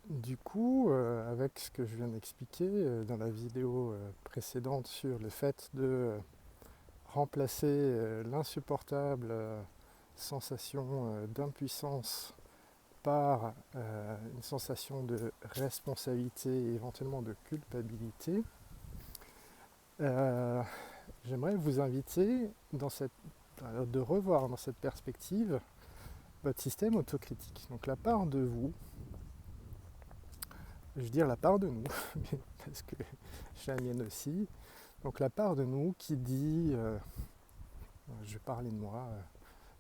Du coup, avec ce que je viens d'expliquer dans la vidéo précédente sur le fait de remplacer l'insupportable sensation d'impuissance par une sensation de responsabilité et éventuellement de culpabilité, euh, j'aimerais vous inviter de revoir dans cette perspective votre système autocritique. Donc la part de vous, je veux dire la part de nous, parce que j'ai la mienne aussi, donc la part de nous qui dit, je vais parler de moi,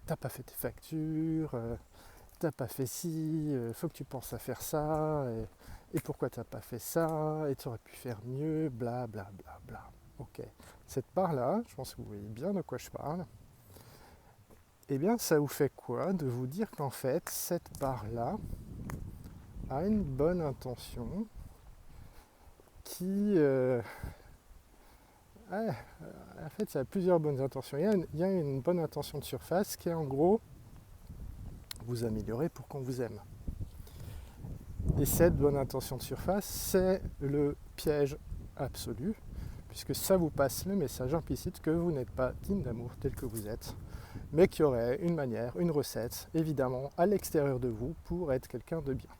t'as pas fait tes factures, t'as pas fait ci, faut que tu penses à faire ça, et pourquoi t'as pas fait ça, et tu aurais pu faire mieux, bla bla bla bla. Ok. Cette part-là, je pense que vous voyez bien de quoi je parle, eh bien ça vous fait quoi de vous dire qu'en fait, cette part-là a une bonne intention qui... en fait, il y a plusieurs bonnes intentions. Il y a une bonne intention de surface qui est en gros vous améliorer pour qu'on vous aime. Et cette bonne intention de surface, c'est le piège absolu, puisque ça vous passe le message implicite que vous n'êtes pas digne d'amour tel que vous êtes, mais qu'il y aurait une manière, une recette, évidemment, à l'extérieur de vous pour être quelqu'un de bien.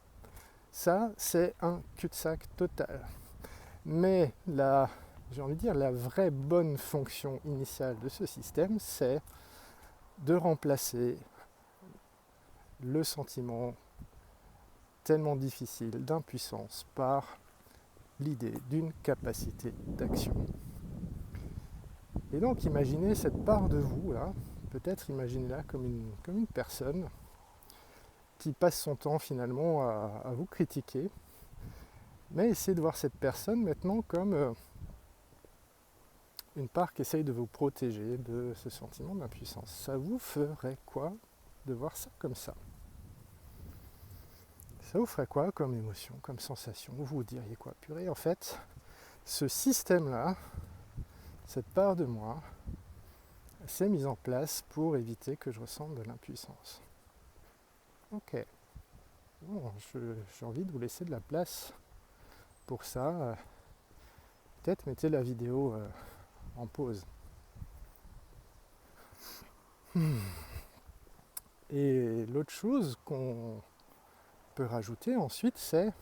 Ça, c'est un cul-de-sac total. Mais j'ai envie de dire, la vraie bonne fonction initiale de ce système, c'est de remplacer le sentiment tellement difficile d'impuissance par l'idée d'une capacité d'action. Et donc imaginez cette part de vous là, peut-être imaginez-la comme une personne qui passe son temps finalement à vous critiquer, mais essayez de voir cette personne maintenant comme une part qui essaye de vous protéger de ce sentiment d'impuissance. Ça vous ferait quoi de voir ça comme ça? Ça vous ferait quoi comme émotion, comme sensation? Vous vous diriez quoi? Purée, en fait, ce système-là, cette part de moi, s'est mise en place pour éviter que je ressente de l'impuissance. Ok. Bon, j'ai envie de vous laisser de la place pour ça. Peut-être mettez la vidéo en pause. Et l'autre chose qu'on peut rajouter ensuite, c'est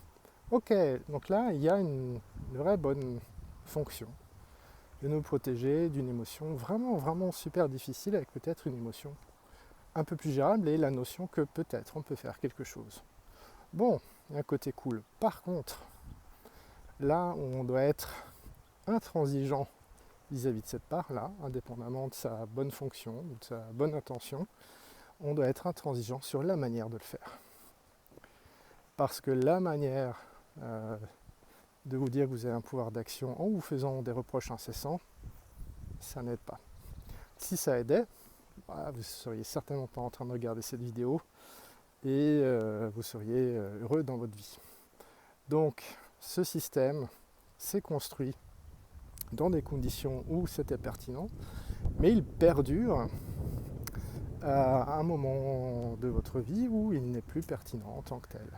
ok, donc là, il y a une vraie bonne fonction de nous protéger d'une émotion vraiment, vraiment super difficile avec peut-être une émotion un peu plus gérable et la notion que peut-être on peut faire quelque chose. Bon, il y a un côté cool. Par contre, là où on doit être intransigeant vis-à-vis de cette part-là, indépendamment de sa bonne fonction ou de sa bonne intention, on doit être intransigeant sur la manière de le faire. Parce que la manière de vous dire que vous avez un pouvoir d'action en vous faisant des reproches incessants, ça n'aide pas. Si ça aidait, vous ne seriez certainement pas en train de regarder cette vidéo et vous seriez heureux dans votre vie. Donc, ce système s'est construit dans des conditions où c'était pertinent, mais il perdure à un moment de votre vie où il n'est plus pertinent en tant que tel.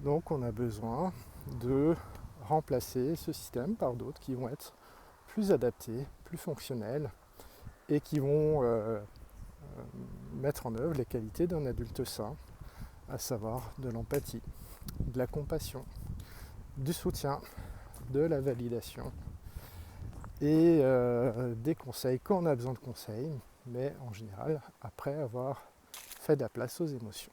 Donc on a besoin de remplacer ce système par d'autres qui vont être plus adaptés, plus fonctionnels et qui vont mettre en œuvre les qualités d'un adulte sain, à savoir de l'empathie, de la compassion, du soutien, de la validation et des conseils quand on a besoin de conseils, mais en général après avoir fait de la place aux émotions.